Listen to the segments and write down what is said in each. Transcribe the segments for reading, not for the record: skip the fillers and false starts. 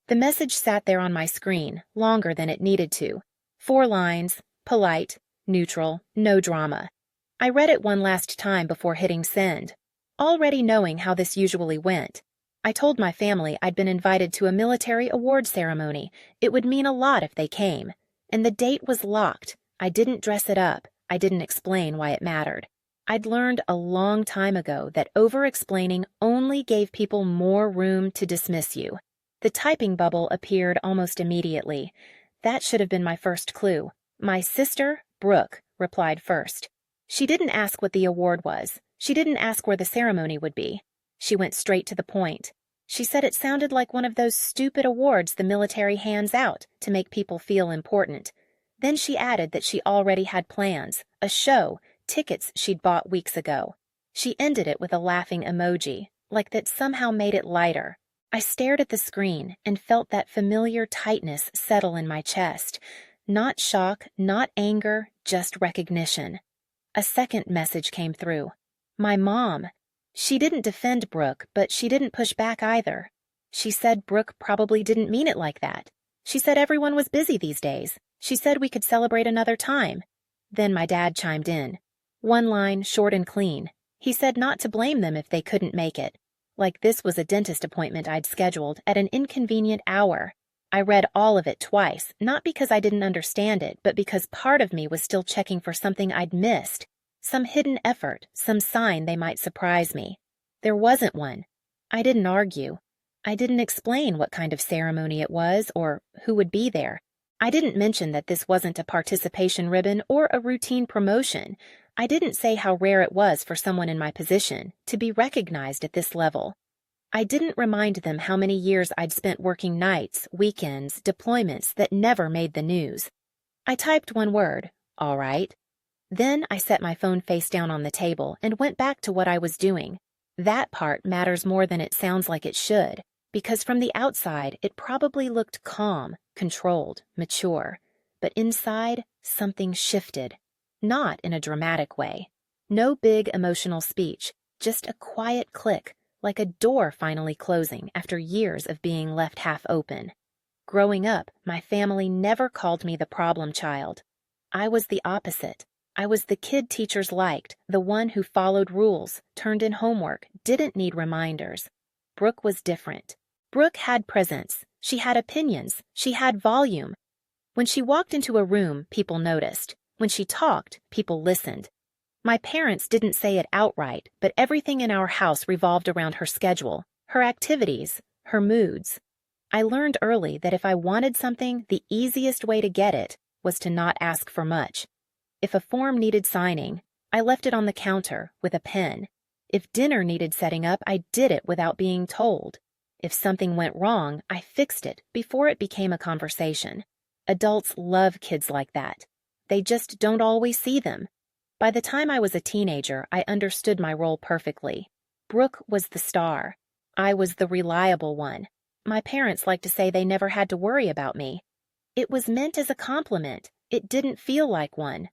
The message sat there on my screen, longer than it needed to. 4 lines, polite, neutral, no drama. I read it one last time before hitting send, already knowing how this usually went. I told my family I'd been invited to a military award ceremony. It would mean a lot if they came. And the date was locked. I didn't dress it up. I didn't explain why it mattered. I'd learned a long time ago that over-explaining only gave people more room to dismiss you. The typing bubble appeared almost immediately. That should have been my first clue. My sister, Brooke, replied first. She didn't ask what the award was. She didn't ask where the ceremony would be. She went straight to the point. She said it sounded like one of those stupid awards the military hands out to make people feel important. Then she added that she already had plans, a show, tickets she'd bought weeks ago. She ended it with a laughing emoji, like that somehow made it lighter. I stared at the screen and felt that familiar tightness settle in my chest. Not shock, not anger, just recognition. A second message came through. My mom. She didn't defend Brooke, but she didn't push back either. She said Brooke probably didn't mean it like that. She said everyone was busy these days. She said we could celebrate another time. Then my dad chimed in. One line, short and clean. He said not to blame them if they couldn't make it. Like this was a dentist appointment I'd scheduled at an inconvenient hour. I read all of it twice, not because I didn't understand it, but because part of me was still checking for something I'd missed. Some hidden effort, some sign they might surprise me. There wasn't one. I didn't argue. I didn't explain what kind of ceremony it was or who would be there. I didn't mention that this wasn't a participation ribbon or a routine promotion. I didn't say how rare it was for someone in my position to be recognized at this level. I didn't remind them how many years I'd spent working nights, weekends, deployments that never made the news. I typed one word, all right. Then I set my phone face down on the table and went back to what I was doing. That part matters more than it sounds like it should, because from the outside it probably looked calm, controlled, mature. But inside, something shifted. Not in a dramatic way. No big emotional speech, just a quiet click, like a door finally closing after years of being left half open. Growing up, my family never called me the problem child. I was the opposite. I was the kid teachers liked, the one who followed rules, turned in homework, didn't need reminders. Brooke was different. Brooke had presence. She had opinions. She had volume. When she walked into a room, people noticed. When she talked, people listened. My parents didn't say it outright, but everything in our house revolved around her schedule, her activities, her moods. I learned early that if I wanted something, the easiest way to get it was to not ask for much. If a form needed signing, I left it on the counter with a pen. If dinner needed setting up, I did it without being told. If something went wrong, I fixed it before it became a conversation. Adults love kids like that. They just don't always see them. By the time I was a teenager, I understood my role perfectly. Brooke was the star. I was the reliable one. My parents liked to say they never had to worry about me. It was meant as a compliment. It didn't feel like one.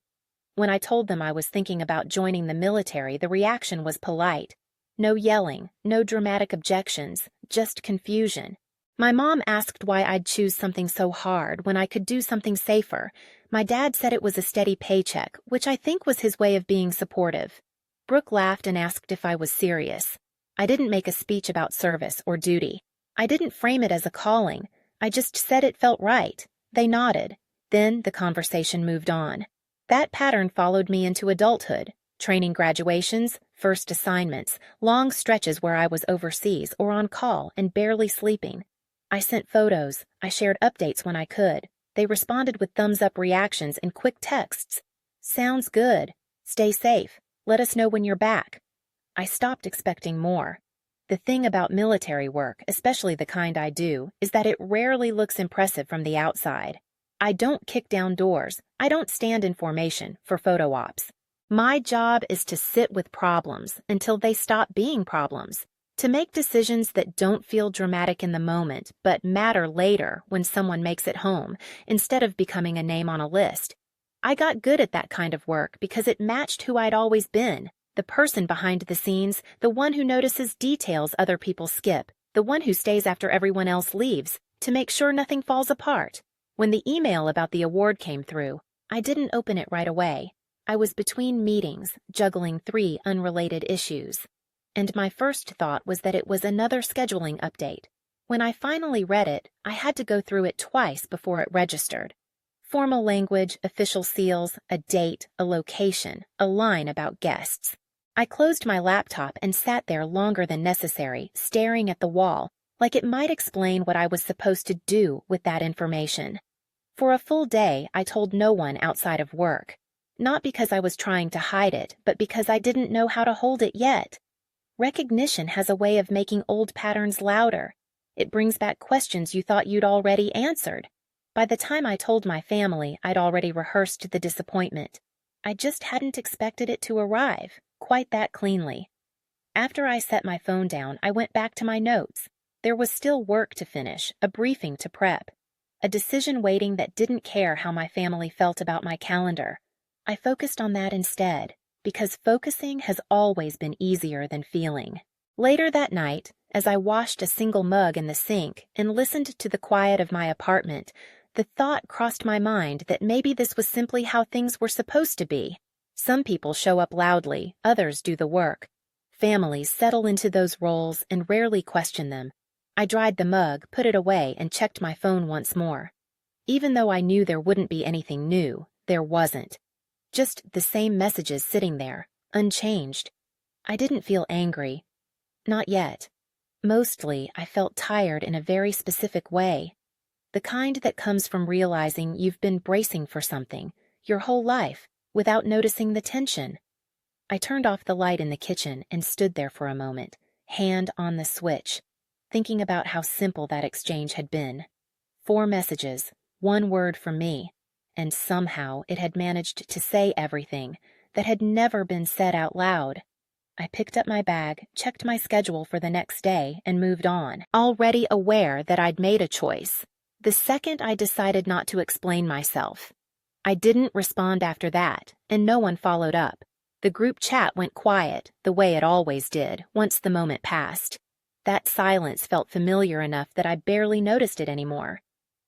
When I told them I was thinking about joining the military, the reaction was polite. No yelling, no dramatic objections, just confusion. My mom asked why I'd choose something so hard when I could do something safer. My dad said it was a steady paycheck, which I think was his way of being supportive. Brooke laughed and asked if I was serious. I didn't make a speech about service or duty. I didn't frame it as a calling. I just said it felt right. They nodded. Then the conversation moved on. That pattern followed me into adulthood. Training graduations, first assignments, long stretches where I was overseas or on call and barely sleeping. I sent photos. I shared updates when I could. They responded with thumbs-up reactions and quick texts. Sounds good. Stay safe. Let us know when you're back. I stopped expecting more. The thing about military work, especially the kind I do, is that it rarely looks impressive from the outside. I don't kick down doors. I don't stand in formation for photo ops. My job is to sit with problems until they stop being problems, to make decisions that don't feel dramatic in the moment but matter later when someone makes it home, instead of becoming a name on a list. I got good at that kind of work because it matched who I'd always been, the person behind the scenes, the one who notices details other people skip, the one who stays after everyone else leaves, to make sure nothing falls apart. When the email about the award came through, I didn't open it right away. I was between meetings, juggling 3 unrelated issues. And my first thought was that it was another scheduling update. When I finally read it, I had to go through it twice before it registered. Formal language, official seals, a date, a location, a line about guests. I closed my laptop and sat there longer than necessary, staring at the wall, like it might explain what I was supposed to do with that information. For a full day, I told no one outside of work. Not because I was trying to hide it, but because I didn't know how to hold it yet. Recognition has a way of making old patterns louder. It brings back questions you thought you'd already answered. By the time I told my family, I'd already rehearsed the disappointment. I just hadn't expected it to arrive, quite that cleanly. After I set my phone down, I went back to my notes. There was still work to finish, a briefing to prep, a decision waiting that didn't care how my family felt about my calendar. I focused on that instead, because focusing has always been easier than feeling. Later that night, as I washed a single mug in the sink and listened to the quiet of my apartment, the thought crossed my mind that maybe this was simply how things were supposed to be. Some people show up loudly, others do the work. Families settle into those roles and rarely question them. I dried the mug, put it away, and checked my phone once more. Even though I knew there wouldn't be anything new, there wasn't. Just the same messages sitting there, unchanged. I didn't feel angry. Not yet. Mostly, I felt tired in a very specific way. The kind that comes from realizing you've been bracing for something, your whole life, without noticing the tension. I turned off the light in the kitchen and stood there for a moment, hand on the switch, thinking about how simple that exchange had been. 4 messages, 1 word from me, and somehow it had managed to say everything that had never been said out loud. I picked up my bag, checked my schedule for the next day, and moved on, already aware that I'd made a choice. The second I decided not to explain myself. I didn't respond after that, and no one followed up. The group chat went quiet, the way it always did, once the moment passed. That silence felt familiar enough that I barely noticed it anymore.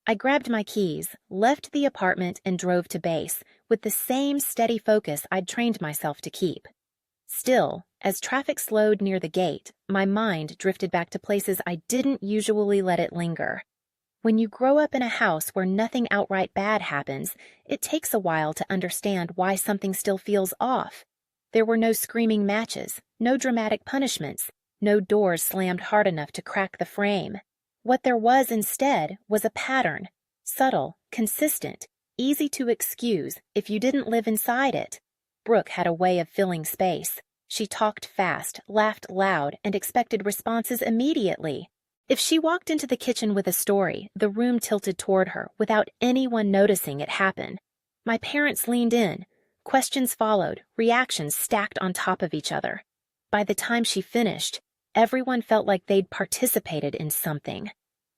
I grabbed my keys, left the apartment, and drove to base, with the same steady focus I'd trained myself to keep. Still, as traffic slowed near the gate, my mind drifted back to places I didn't usually let it linger. When you grow up in a house where nothing outright bad happens, it takes a while to understand why something still feels off. There were no screaming matches, no dramatic punishments, no doors slammed hard enough to crack the frame. What there was instead was a pattern, subtle, consistent, easy to excuse if you didn't live inside it. Brooke had a way of filling space. She talked fast, laughed loud, and expected responses immediately. If she walked into the kitchen with a story, the room tilted toward her without anyone noticing it happen. My parents leaned in. Questions followed, reactions stacked on top of each other. By the time she finished, everyone felt like they'd participated in something.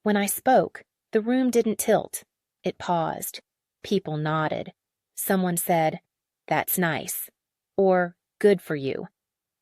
When I spoke, the room didn't tilt. It paused. People nodded. Someone said, "That's nice," or "Good for you."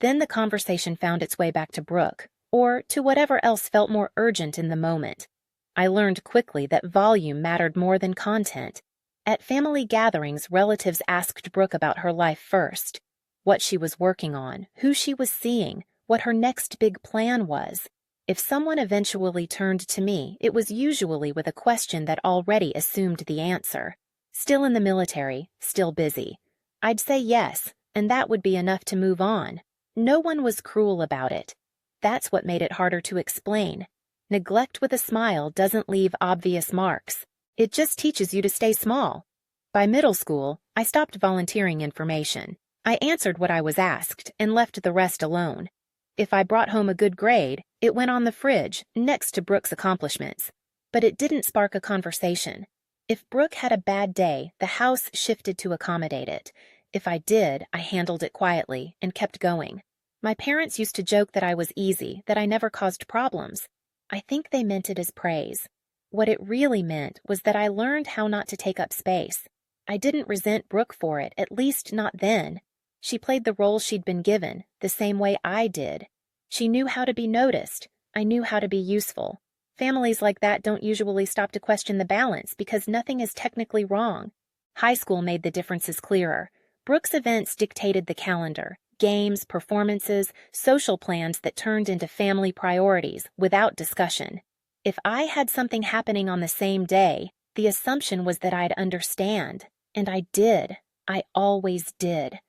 Then the conversation found its way back to Brooke, or to whatever else felt more urgent in the moment. I learned quickly that volume mattered more than content. At family gatherings, relatives asked Brooke about her life first, what she was working on, who she was seeing, what her next big plan was. If someone eventually turned to me, it was usually with a question that already assumed the answer. Still in the military, still busy. I'd say yes, and that would be enough to move on. No one was cruel about it. That's what made it harder to explain. Neglect with a smile doesn't leave obvious marks. It just teaches you to stay small. By middle school, I stopped volunteering information. I answered what I was asked and left the rest alone. If I brought home a good grade, it went on the fridge, next to Brooke's accomplishments. But it didn't spark a conversation. If Brooke had a bad day, the house shifted to accommodate it. If I did, I handled it quietly and kept going. My parents used to joke that I was easy, that I never caused problems. I think they meant it as praise. What it really meant was that I learned how not to take up space. I didn't resent Brooke for it, at least not then. She played the role she'd been given, the same way I did. She knew how to be noticed. I knew how to be useful. Families like that don't usually stop to question the balance because nothing is technically wrong. High school made the differences clearer. Brooks' events dictated the calendar. Games, performances, social plans that turned into family priorities without discussion. If I had something happening on the same day, the assumption was that I'd understand. And I did. I always did.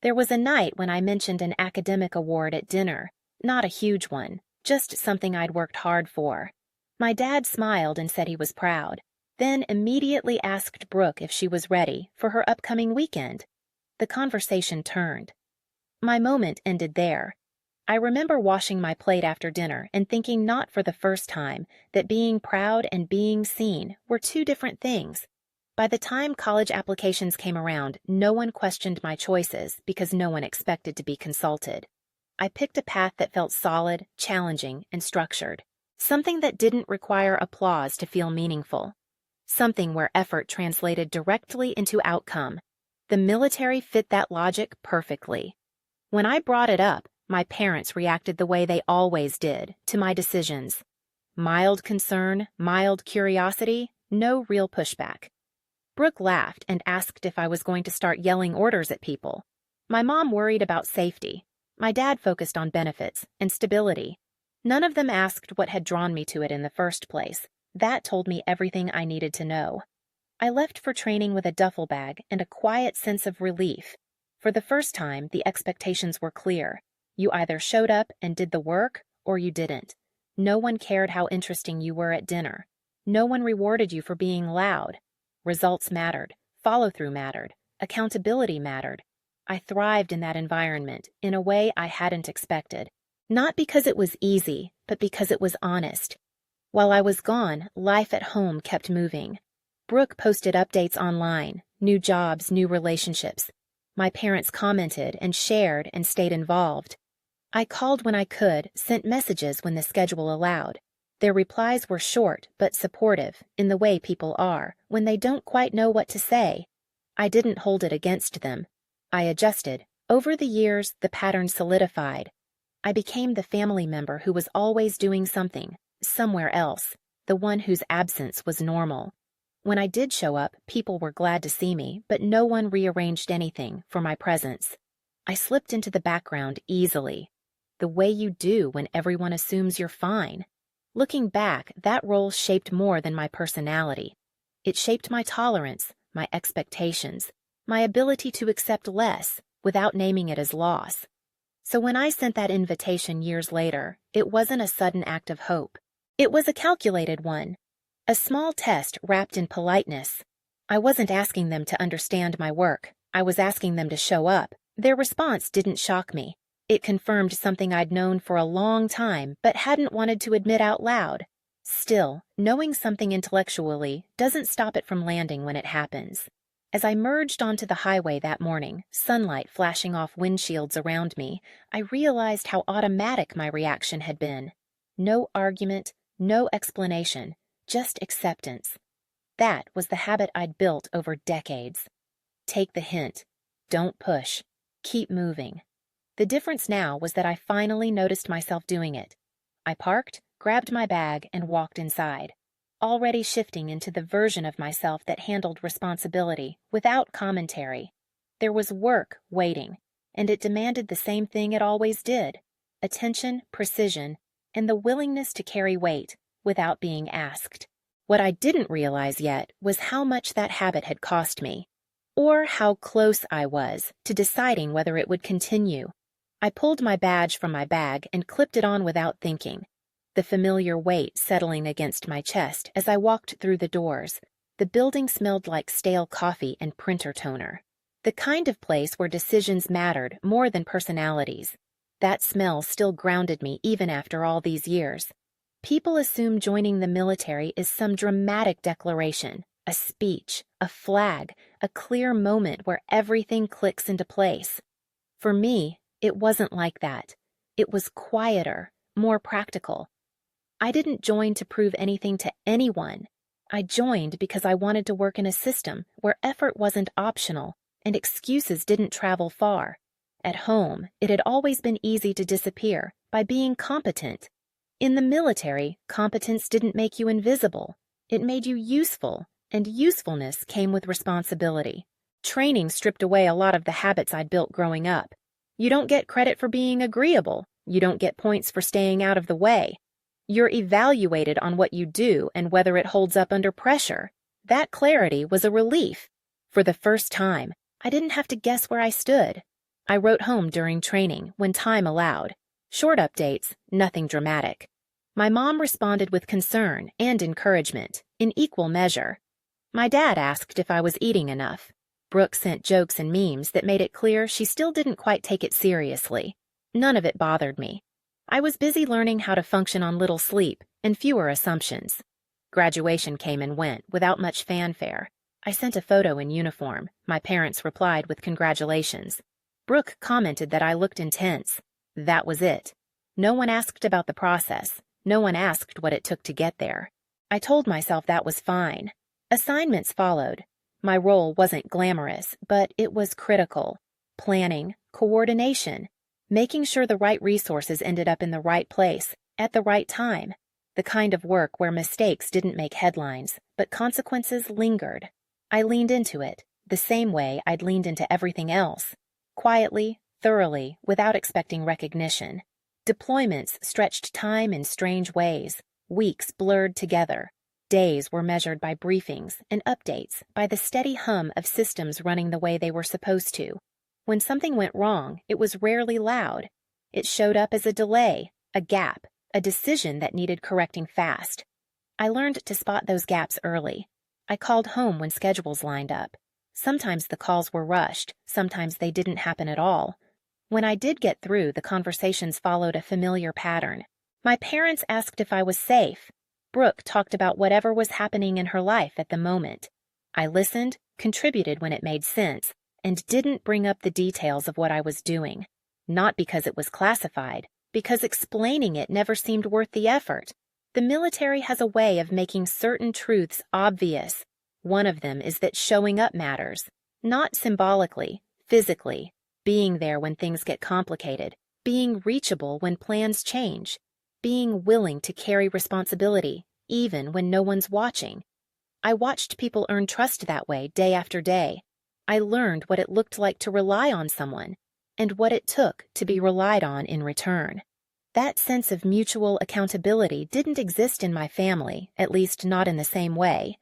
There was a night when I mentioned an academic award at dinner. Not a huge one, just something I'd worked hard for. My dad smiled and said he was proud, then immediately asked Brooke if she was ready for her upcoming weekend. The conversation turned. My moment ended there. I remember washing my plate after dinner and thinking not for the first time that being proud and being seen were two different things. By the time college applications came around, no one questioned my choices because no one expected to be consulted. I picked a path that felt solid, challenging, and structured. Something that didn't require applause to feel meaningful. Something where effort translated directly into outcome. The military fit that logic perfectly. When I brought it up, my parents reacted the way they always did to my decisions. Mild concern, mild curiosity, no real pushback. Brooke laughed and asked if I was going to start yelling orders at people. My mom worried about safety. My dad focused on benefits and stability. None of them asked what had drawn me to it in the first place. That told me everything I needed to know. I left for training with a duffel bag and a quiet sense of relief. For the first time, the expectations were clear. You either showed up and did the work, or you didn't. No one cared how interesting you were at dinner. No one rewarded you for being loud. Results mattered. Follow-through mattered. Accountability mattered. I thrived in that environment in a way I hadn't expected. Not because it was easy, but because it was honest. While I was gone, life at home kept moving. Brooke posted updates online, new jobs, new relationships. My parents commented and shared and stayed involved. I called when I could, sent messages when the schedule allowed. Their replies were short but supportive, in the way people are, when they don't quite know what to say. I didn't hold it against them. I adjusted. Over the years, the pattern solidified. I became the family member who was always doing something, somewhere else, the one whose absence was normal. When I did show up, people were glad to see me, but no one rearranged anything for my presence. I slipped into the background easily, the way you do when everyone assumes you're fine. Looking back, that role shaped more than my personality. It shaped my tolerance, my expectations, my ability to accept less without naming it as loss. So when I sent that invitation years later, it wasn't a sudden act of hope. It was a calculated one. A small test wrapped in politeness. I wasn't asking them to understand my work. I was asking them to show up. Their response didn't shock me. It confirmed something I'd known for a long time but hadn't wanted to admit out loud. Still, knowing something intellectually doesn't stop it from landing when it happens. As I merged onto the highway that morning, sunlight flashing off windshields around me, I realized how automatic my reaction had been. No argument, no explanation. Just acceptance. That was the habit I'd built over decades. Take the hint. Don't push. Keep moving. The difference now was that I finally noticed myself doing it. I parked, grabbed my bag, and walked inside, already shifting into the version of myself that handled responsibility without commentary. There was work waiting, and it demanded the same thing it always did: attention, precision, and the willingness to carry weight without being asked. What I didn't realize yet was how much that habit had cost me, or how close I was to deciding whether it would continue. I pulled my badge from my bag and clipped it on without thinking, the familiar weight settling against my chest as I walked through the doors. The building smelled like stale coffee and printer toner. The kind of place where decisions mattered more than personalities. That smell still grounded me even after all these years. People assume joining the military is some dramatic declaration, a speech, a flag, a clear moment where everything clicks into place. For me, it wasn't like that. It was quieter, more practical. I didn't join to prove anything to anyone. I joined because I wanted to work in a system where effort wasn't optional and excuses didn't travel far. At home, it had always been easy to disappear by being competent. In the military, competence didn't make you invisible. It made you useful, and usefulness came with responsibility. Training stripped away a lot of the habits I'd built growing up. You don't get credit for being agreeable. You don't get points for staying out of the way. You're evaluated on what you do and whether it holds up under pressure. That clarity was a relief. For the first time, I didn't have to guess where I stood. I wrote home during training, when time allowed. Short updates, nothing dramatic. My mom responded with concern and encouragement, in equal measure. My dad asked if I was eating enough. Brooke sent jokes and memes that made it clear she still didn't quite take it seriously. None of it bothered me. I was busy learning how to function on little sleep and fewer assumptions. Graduation came and went without much fanfare. I sent a photo in uniform. My parents replied with congratulations. Brooke commented that I looked intense. That was it. No one asked about the process. No one asked what it took to get there. I told myself that was fine. Assignments followed. My role wasn't glamorous, but it was critical. Planning, coordination, making sure the right resources ended up in the right place, at the right time. The kind of work where mistakes didn't make headlines, but consequences lingered. I leaned into it, the same way I'd leaned into everything else. Quietly, thoroughly, without expecting recognition. Deployments stretched time in strange ways. Weeks blurred together. Days were measured by briefings and updates, by the steady hum of systems running the way they were supposed to. When something went wrong, it was rarely loud. It showed up as a delay, a gap, a decision that needed correcting fast. I learned to spot those gaps early. I called home when schedules lined up. Sometimes the calls were rushed, sometimes they didn't happen at all. When I did get through, the conversations followed a familiar pattern. My parents asked if I was safe. Brooke talked about whatever was happening in her life at the moment. I listened, contributed when it made sense, and didn't bring up the details of what I was doing. Not because it was classified, because explaining it never seemed worth the effort. The military has a way of making certain truths obvious. One of them is that showing up matters. Not symbolically, physically, being there when things get complicated, being reachable when plans change, being willing to carry responsibility, even when no one's watching. I watched people earn trust that way day after day. I learned what it looked like to rely on someone, and what it took to be relied on in return. That sense of mutual accountability didn't exist in my family, at least not in the same way.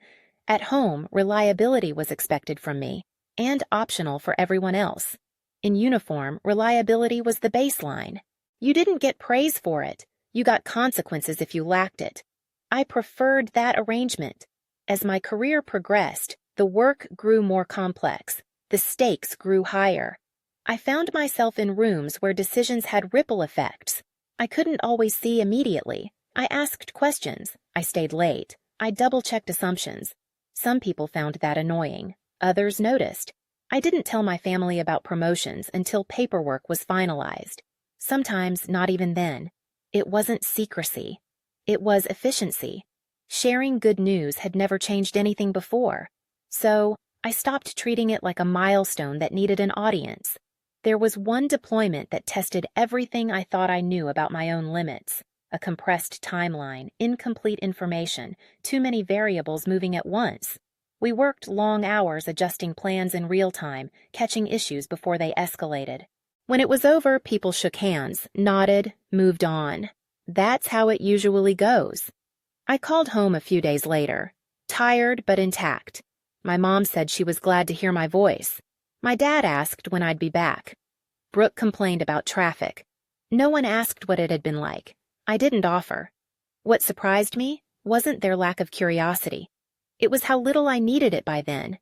At home, reliability was expected from me, and optional for everyone else. In uniform, reliability was the baseline. You didn't get praise for it. You got consequences if you lacked it. I preferred that arrangement. As my career progressed, the work grew more complex. The stakes grew higher. I found myself in rooms where decisions had ripple effects. I couldn't always see immediately. I asked questions. I stayed late. I double-checked assumptions. Some people found that annoying. Others noticed. I didn't tell my family about promotions until paperwork was finalized. Sometimes not even then. It wasn't secrecy. It was efficiency. Sharing good news had never changed anything before. So, I stopped treating it like a milestone that needed an audience. There was one deployment that tested everything I thought I knew about my own limits. A compressed timeline, incomplete information, too many variables moving at once. We worked long hours adjusting plans in real time, catching issues before they escalated. When it was over, people shook hands, nodded, moved on. That's how it usually goes. I called home a few days later, tired but intact. My mom said she was glad to hear my voice. My dad asked when I'd be back. Brooke complained about traffic. No one asked what it had been like. I didn't offer. What surprised me wasn't their lack of curiosity. It was how little I needed it by then.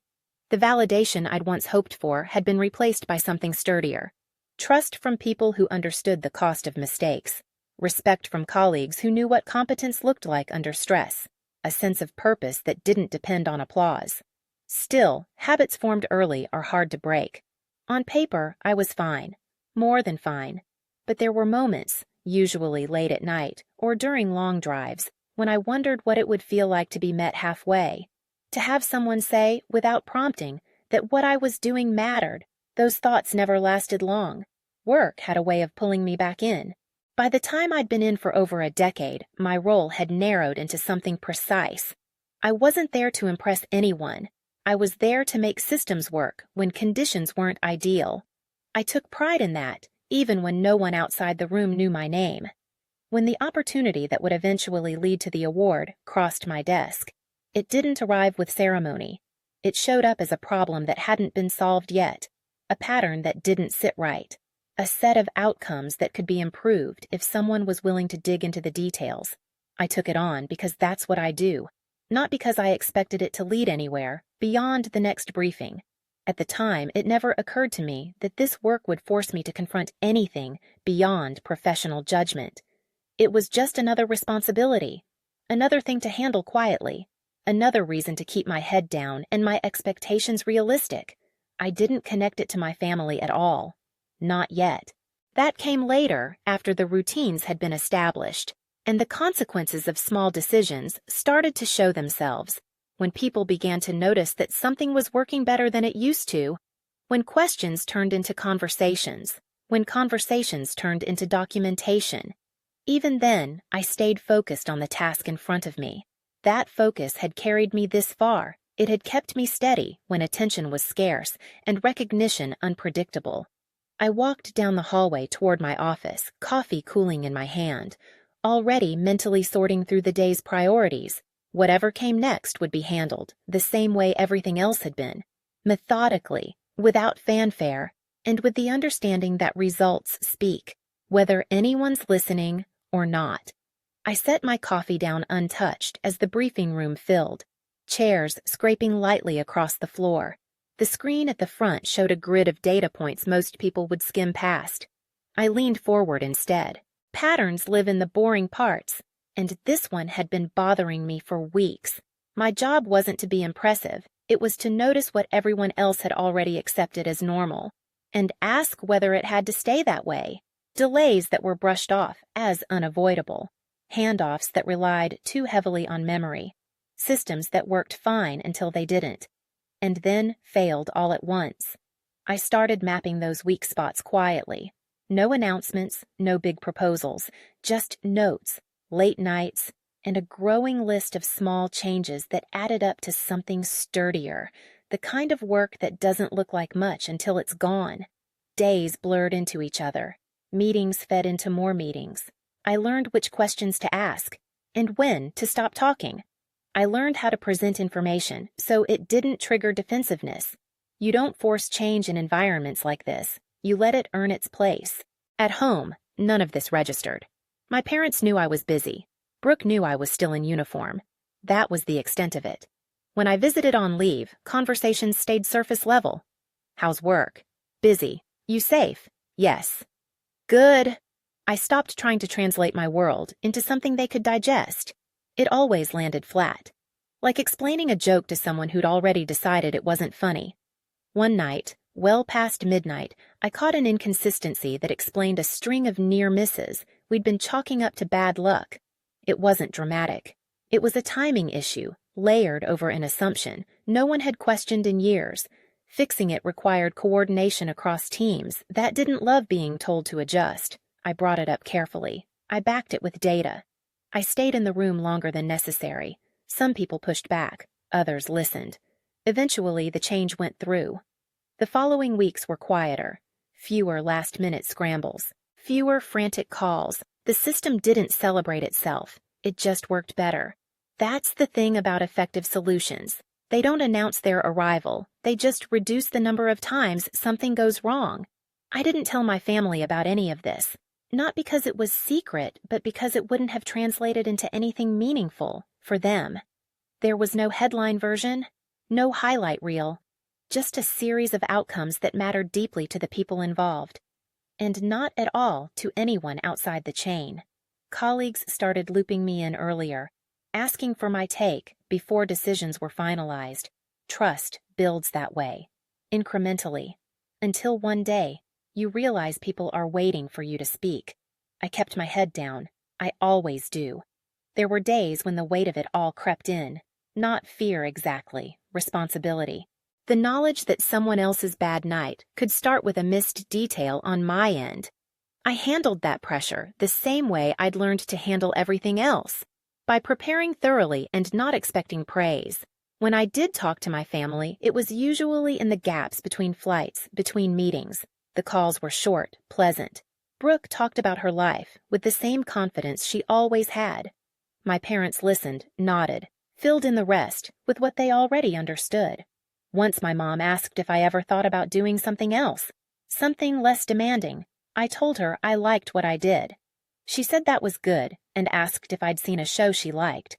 The validation I'd once hoped for had been replaced by something sturdier. Trust from people who understood the cost of mistakes. Respect from colleagues who knew what competence looked like under stress. A sense of purpose that didn't depend on applause. Still, habits formed early are hard to break. On paper, I was fine. More than fine. But there were moments, usually late at night or during long drives, when I wondered what it would feel like to be met halfway. To have someone say, without prompting, that what I was doing mattered. Those thoughts never lasted long. Work had a way of pulling me back in. By the time I'd been in for over a decade, my role had narrowed into something precise. I wasn't there to impress anyone. I was there to make systems work when conditions weren't ideal. I took pride in that, even when no one outside the room knew my name. When the opportunity that would eventually lead to the award crossed my desk, it didn't arrive with ceremony. It showed up as a problem that hadn't been solved yet, a pattern that didn't sit right, a set of outcomes that could be improved if someone was willing to dig into the details. I took it on because that's what I do, not because I expected it to lead anywhere beyond the next briefing. At the time, it never occurred to me that this work would force me to confront anything beyond professional judgment. It was just another responsibility, another thing to handle quietly, another reason to keep my head down and my expectations realistic. I didn't connect it to my family at all. Not yet. That came later, after the routines had been established, and the consequences of small decisions started to show themselves. When people began to notice that something was working better than it used to, when questions turned into conversations, when conversations turned into documentation. Even then, I stayed focused on the task in front of me. That focus had carried me this far. It had kept me steady when attention was scarce and recognition unpredictable. I walked down the hallway toward my office, coffee cooling in my hand, already mentally sorting through the day's priorities. Whatever came next would be handled the same way everything else had been, methodically, without fanfare, and with the understanding that results speak, whether anyone's listening or not. I set my coffee down untouched as the briefing room filled, chairs scraping lightly across the floor. The screen at the front showed a grid of data points most people would skim past. I leaned forward instead. Patterns live in the boring parts, and this one had been bothering me for weeks. My job wasn't to be impressive, it was to notice what everyone else had already accepted as normal, and ask whether it had to stay that way. Delays that were brushed off as unavoidable, handoffs that relied too heavily on memory, systems that worked fine until they didn't, and then failed all at once. I started mapping those weak spots quietly. No announcements, no big proposals, just notes, late nights, and a growing list of small changes that added up to something sturdier, the kind of work that doesn't look like much until it's gone. Days blurred into each other. Meetings fed into more meetings. I learned which questions to ask, and when to stop talking. I learned how to present information so it didn't trigger defensiveness. You don't force change in environments like this. You let it earn its place. At home, none of this registered. My parents knew I was busy. Brooke knew I was still in uniform. That was the extent of it. When I visited on leave, conversations stayed surface level. How's work? Busy. You safe? Yes. Good. I stopped trying to translate my world into something they could digest. It always landed flat. Like explaining a joke to someone who'd already decided it wasn't funny. One night, well past midnight, I caught an inconsistency that explained a string of near misses we'd been chalking up to bad luck. It wasn't dramatic. It was a timing issue, layered over an assumption no one had questioned in years. Fixing it required coordination across teams that didn't love being told to adjust. I brought it up carefully. I backed it with data. I stayed in the room longer than necessary. Some people pushed back. Others listened. Eventually, the change went through. The following weeks were quieter. Fewer last-minute scrambles. Fewer frantic calls. The system didn't celebrate itself. It just worked better. That's the thing about effective solutions. They don't announce their arrival. They just reduce the number of times something goes wrong. I didn't tell my family about any of this. Not because it was secret, but because it wouldn't have translated into anything meaningful for them. There was no headline version, no highlight reel, just a series of outcomes that mattered deeply to the people involved, and not at all to anyone outside the chain. Colleagues started looping me in earlier, asking for my take before decisions were finalized. Trust builds that way, incrementally, until one day you realize people are waiting for you to speak. I kept my head down. I always do. There were days when the weight of it all crept in. Not fear exactly, responsibility. The knowledge that someone else's bad night could start with a missed detail on my end. I handled that pressure the same way I'd learned to handle everything else, by preparing thoroughly and not expecting praise. When I did talk to my family, it was usually in the gaps between flights, between meetings. The calls were short, pleasant. Brooke talked about her life with the same confidence she always had. My parents listened, nodded, filled in the rest with what they already understood. Once my mom asked if I ever thought about doing something else, something less demanding. I told her I liked what I did. She said that was good and asked if I'd seen a show she liked.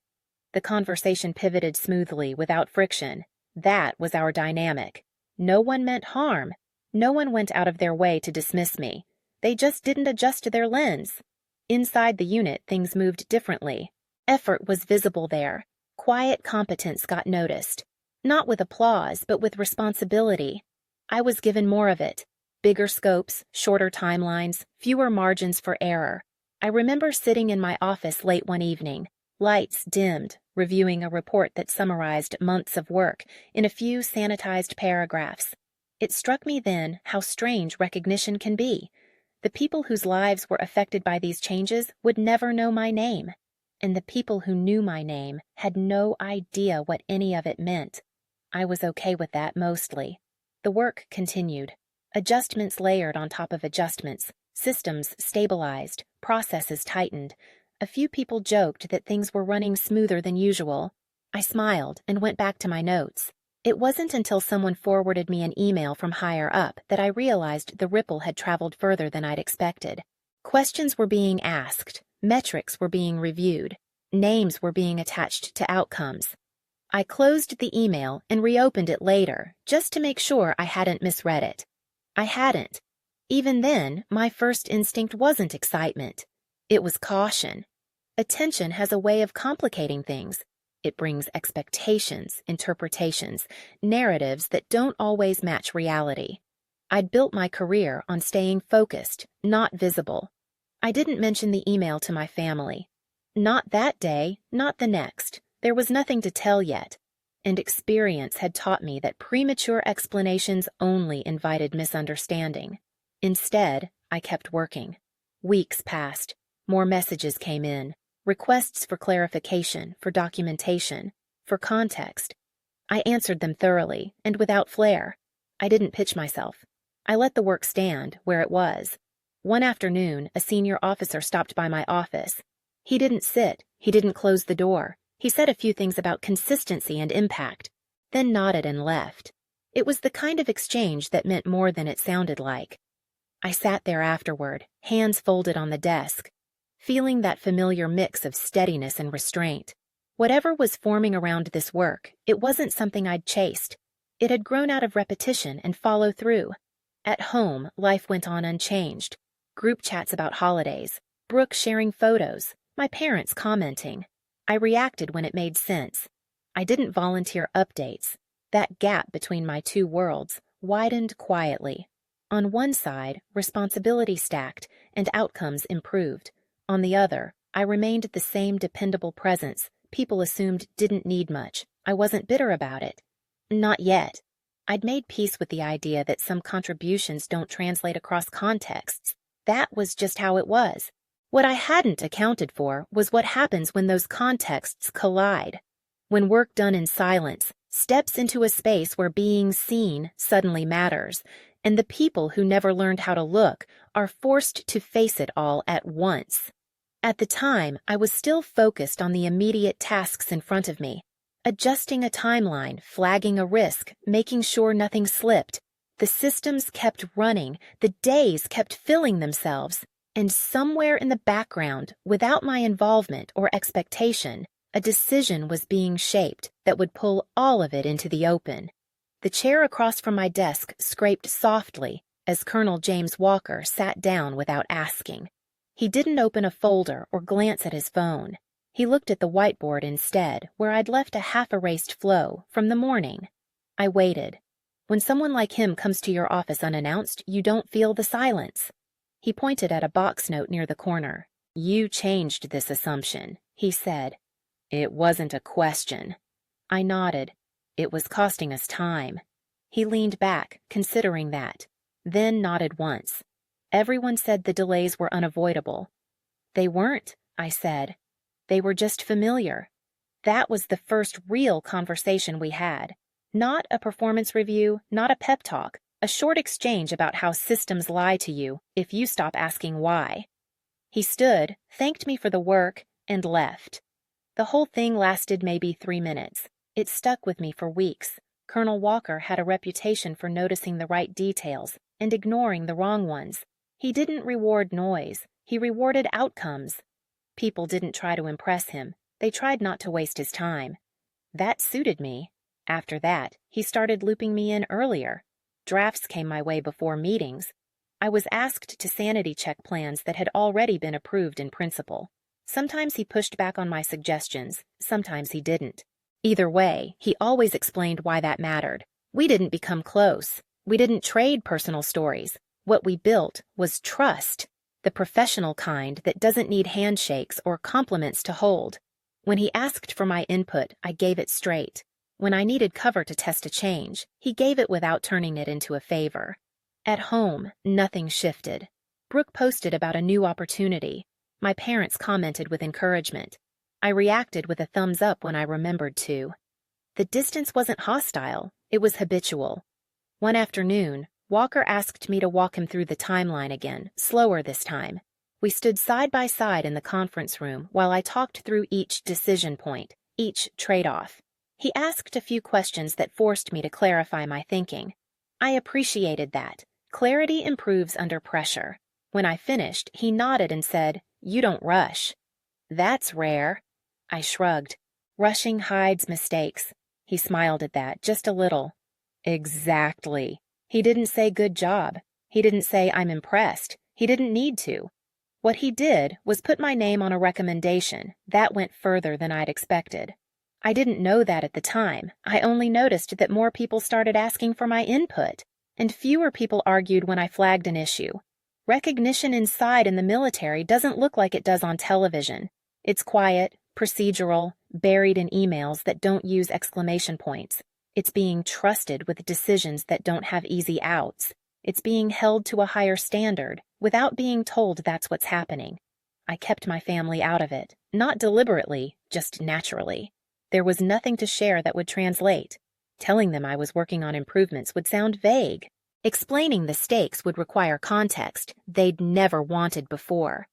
The conversation pivoted smoothly without friction. That was our dynamic. No one meant harm. No one went out of their way to dismiss me. They just didn't adjust to their lens. Inside the unit, things moved differently. Effort was visible there. Quiet competence got noticed. Not with applause, but with responsibility. I was given more of it. Bigger scopes, shorter timelines, fewer margins for error. I remember sitting in my office late one evening, lights dimmed, reviewing a report that summarized months of work in a few sanitized paragraphs. It struck me then how strange recognition can be. The people whose lives were affected by these changes would never know my name, and the people who knew my name had no idea what any of it meant. I was okay with that mostly. The work continued. Adjustments layered on top of adjustments, systems stabilized, processes tightened. A few people joked that things were running smoother than usual. I smiled and went back to my notes. It wasn't until someone forwarded me an email from higher up that I realized the ripple had traveled further than I'd expected. Questions were being asked, metrics were being reviewed, names were being attached to outcomes. I closed the email and reopened it later, just to make sure I hadn't misread it. I hadn't. Even then, my first instinct wasn't excitement. It was caution. Attention has a way of complicating things. It brings expectations, interpretations, narratives that don't always match reality. I'd built my career on staying focused, not visible. I didn't mention the email to my family. Not that day, not the next. There was nothing to tell yet. And experience had taught me that premature explanations only invited misunderstanding. Instead, I kept working. Weeks passed. More messages came in. Requests for clarification, for documentation, for context. I answered them thoroughly and without flair. I didn't pitch myself. I let the work stand where it was. One afternoon, a senior officer stopped by my office. He didn't sit. He didn't close the door. He said a few things about consistency and impact, then nodded and left. It was the kind of exchange that meant more than it sounded like. I sat there afterward, hands folded on the desk, feeling that familiar mix of steadiness and restraint. Whatever was forming around this work, it wasn't something I'd chased. It had grown out of repetition and follow through. At home, life went on unchanged. Group chats about holidays, Brooke sharing photos, my parents commenting. I reacted when it made sense. I didn't volunteer updates. That gap between my two worlds widened quietly. On one side, responsibility stacked and outcomes improved. On the other, I remained the same dependable presence people assumed didn't need much. I wasn't bitter about it. Not yet. I'd made peace with the idea that some contributions don't translate across contexts. That was just how it was. What I hadn't accounted for was what happens when those contexts collide. When work done in silence steps into a space where being seen suddenly matters, and the people who never learned how to look are forced to face it all at once. At the time, I was still focused on the immediate tasks in front of me, adjusting a timeline, flagging a risk, making sure nothing slipped. The systems kept running, the days kept filling themselves, and somewhere in the background, without my involvement or expectation, a decision was being shaped that would pull all of it into the open. The chair across from my desk scraped softly as Colonel James Walker sat down without asking. He didn't open a folder or glance at his phone. He looked at the whiteboard instead, where I'd left a half-erased flow from the morning. I waited. When someone like him comes to your office unannounced, you don't feel the silence. He pointed at a box note near the corner. "You changed this assumption," he said. "It wasn't a question." I nodded. It was costing us time. He leaned back, considering that, then nodded once. Everyone said the delays were unavoidable. They weren't, I said. They were just familiar. That was the first real conversation we had. Not a performance review, not a pep talk, a short exchange about how systems lie to you if you stop asking why. He stood, thanked me for the work, and left. The whole thing lasted maybe 3 minutes. It stuck with me for weeks. Colonel Walker had a reputation for noticing the right details and ignoring the wrong ones. He didn't reward noise. He rewarded outcomes. People didn't try to impress him. They tried not to waste his time. That suited me. After that, he started looping me in earlier. Drafts came my way before meetings. I was asked to sanity check plans that had already been approved in principle. Sometimes he pushed back on my suggestions, sometimes he didn't. Either way, he always explained why that mattered. We didn't become close. We didn't trade personal stories. What we built was trust, the professional kind that doesn't need handshakes or compliments to hold. When he asked for my input, I gave it straight. When I needed cover to test a change, he gave it without turning it into a favor. At home, nothing shifted. Brooke posted about a new opportunity. My parents commented with encouragement. I reacted with a thumbs up when I remembered to. The distance wasn't hostile, it was habitual. One afternoon, Walker asked me to walk him through the timeline again, slower this time. We stood side by side in the conference room while I talked through each decision point, each trade-off. He asked a few questions that forced me to clarify my thinking. I appreciated that. Clarity improves under pressure. When I finished, he nodded and said, "You don't rush." "That's rare." I shrugged. "Rushing hides mistakes." He smiled at that, just a little. Exactly. He didn't say good job. He didn't say I'm impressed. He didn't need to. What he did was put my name on a recommendation. That went further than I'd expected. I didn't know that at the time. I only noticed that more people started asking for my input, and fewer people argued when I flagged an issue. Recognition inside in the military doesn't look like it does on television. It's quiet, procedural, buried in emails that don't use exclamation points. It's being trusted with decisions that don't have easy outs. It's being held to a higher standard without being told that's what's happening. I kept my family out of it, not deliberately, just naturally. There was nothing to share that would translate. Telling them I was working on improvements would sound vague. Explaining the stakes would require context they'd never wanted before.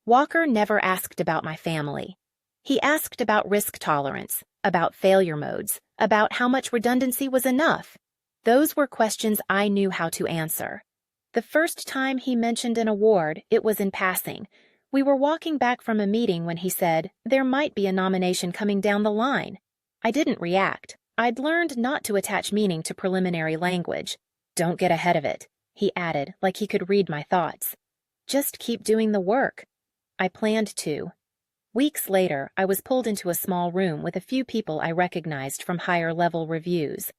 Walker never asked about my family. He asked about risk tolerance, about failure modes, about how much redundancy was enough. Those were questions I knew how to answer. The first time he mentioned an award, it was in passing. We were walking back from a meeting when he said there might be a nomination coming down the line. I didn't react. I'd learned not to attach meaning to preliminary language. "Don't get ahead of it," he added, like he could read my thoughts. "Just keep doing the work." I planned to. Weeks later, I was pulled into a small room with a few people I recognized from higher-level reviews.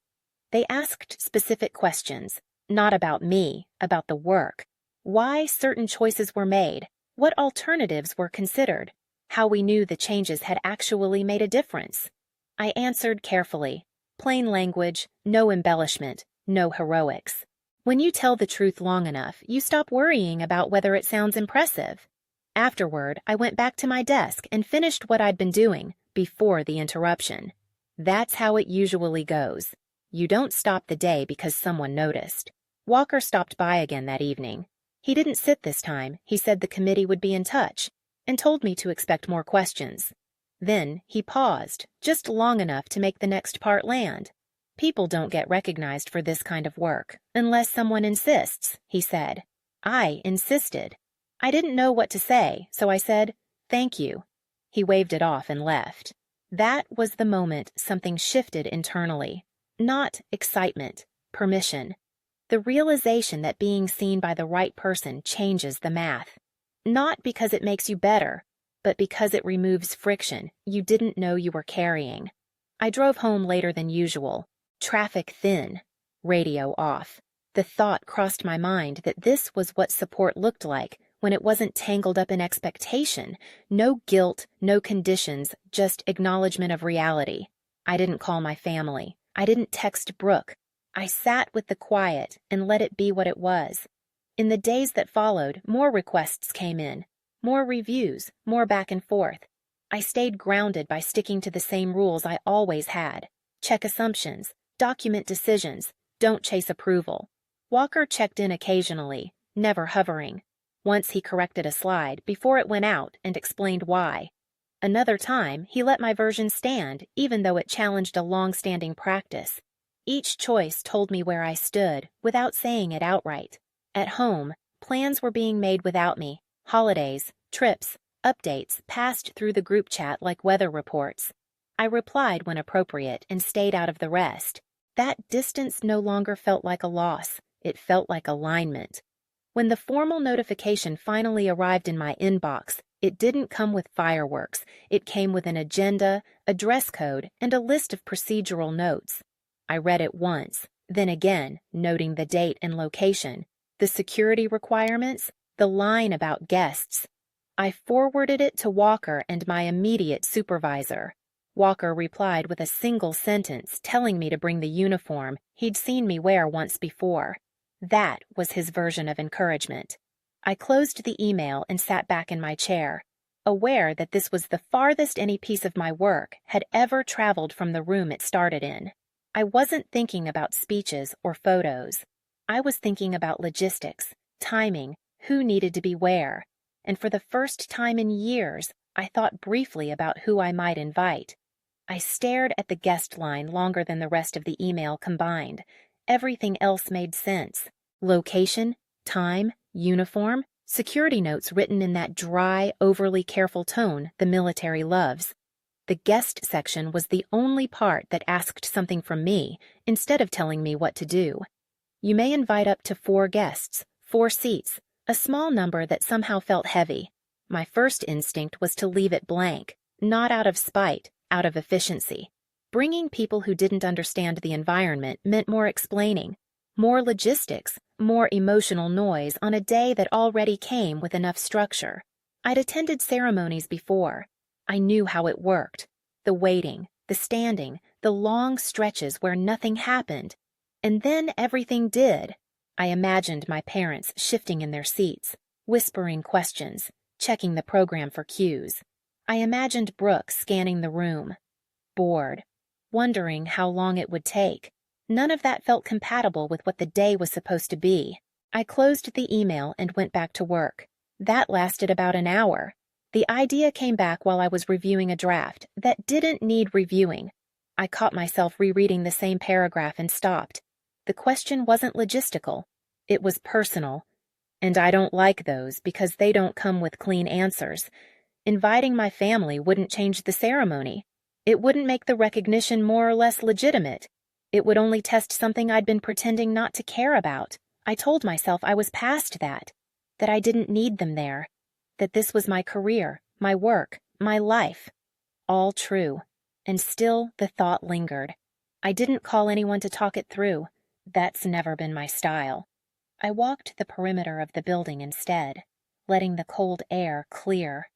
They asked specific questions, not about me, about the work. Why certain choices were made, what alternatives were considered, how we knew the changes had actually made a difference. I answered carefully. Plain language, no embellishment, no heroics. When you tell the truth long enough, you stop worrying about whether it sounds impressive. Afterward, I went back to my desk and finished what I'd been doing before the interruption. That's how it usually goes. You don't stop the day because someone noticed. Walker stopped by again that evening. He didn't sit this time. He said the committee would be in touch and told me to expect more questions. Then he paused, just long enough to make the next part land. "People don't get recognized for this kind of work unless someone insists," he said. I insisted. I didn't know what to say, so I said, "Thank you." He waved it off and left. That was the moment something shifted internally. Not excitement, permission. The realization that being seen by the right person changes the math. Not because it makes you better, but because it removes friction you didn't know you were carrying. I drove home later than usual. Traffic thin. Radio off. The thought crossed my mind that this was what support looked like when it wasn't tangled up in expectation. No guilt, no conditions, just acknowledgement of reality. I didn't call my family. I didn't text Brooke. I sat with the quiet and let it be what it was. In the days that followed, more requests came in, more reviews, more back and forth. I stayed grounded by sticking to the same rules I always had. Check assumptions, document decisions, don't chase approval. Walker checked in occasionally, never hovering. Once he corrected a slide before it went out and explained why. Another time, he let my version stand, even though it challenged a long-standing practice. Each choice told me where I stood, without saying it outright. At home, plans were being made without me. Holidays, trips, updates passed through the group chat like weather reports. I replied when appropriate and stayed out of the rest. That distance no longer felt like a loss. It felt like alignment. When the formal notification finally arrived in my inbox, it didn't come with fireworks. It came with an agenda, a dress code, and a list of procedural notes. I read it once, then again, noting the date and location, the security requirements, the line about guests. I forwarded it to Walker and my immediate supervisor. Walker replied with a single sentence telling me to bring the uniform he'd seen me wear once before. That was his version of encouragement. I closed the email and sat back in my chair, aware that this was the farthest any piece of my work had ever traveled from the room it started in. I wasn't thinking about speeches or photos. I was thinking about logistics, timing, who needed to be where, and for the first time in years, I thought briefly about who I might invite. I stared at the guest line longer than the rest of the email combined. Everything else made sense. Location, time, uniform, security notes written in that dry, overly careful tone the military loves. The guest section was the only part that asked something from me instead of telling me what to do. You may invite up to 4 guests, 4 seats, a small number that somehow felt heavy. My first instinct was to leave it blank, not out of spite, out of efficiency. Bringing people who didn't understand the environment meant more explaining, more logistics, more emotional noise on a day that already came with enough structure. I'd attended ceremonies before. I knew how it worked. The waiting, the standing, the long stretches where nothing happened. And then everything did. I imagined my parents shifting in their seats, whispering questions, checking the program for cues. I imagined Brooke scanning the room, bored, wondering how long it would take. None of that felt compatible with what the day was supposed to be. I closed the email and went back to work. That lasted about an hour. The idea came back while I was reviewing a draft that didn't need reviewing. I caught myself rereading the same paragraph and stopped. The question wasn't logistical. It was personal. And I don't like those because they don't come with clean answers. Inviting my family wouldn't change the ceremony. It wouldn't make the recognition more or less legitimate. It would only test something I'd been pretending not to care about. I told myself I was past that I didn't need them there, that this was my career, my work, my life. All true. And still the thought lingered. I didn't call anyone to talk it through. That's never been my style. I walked the perimeter of the building instead, letting the cold air clear.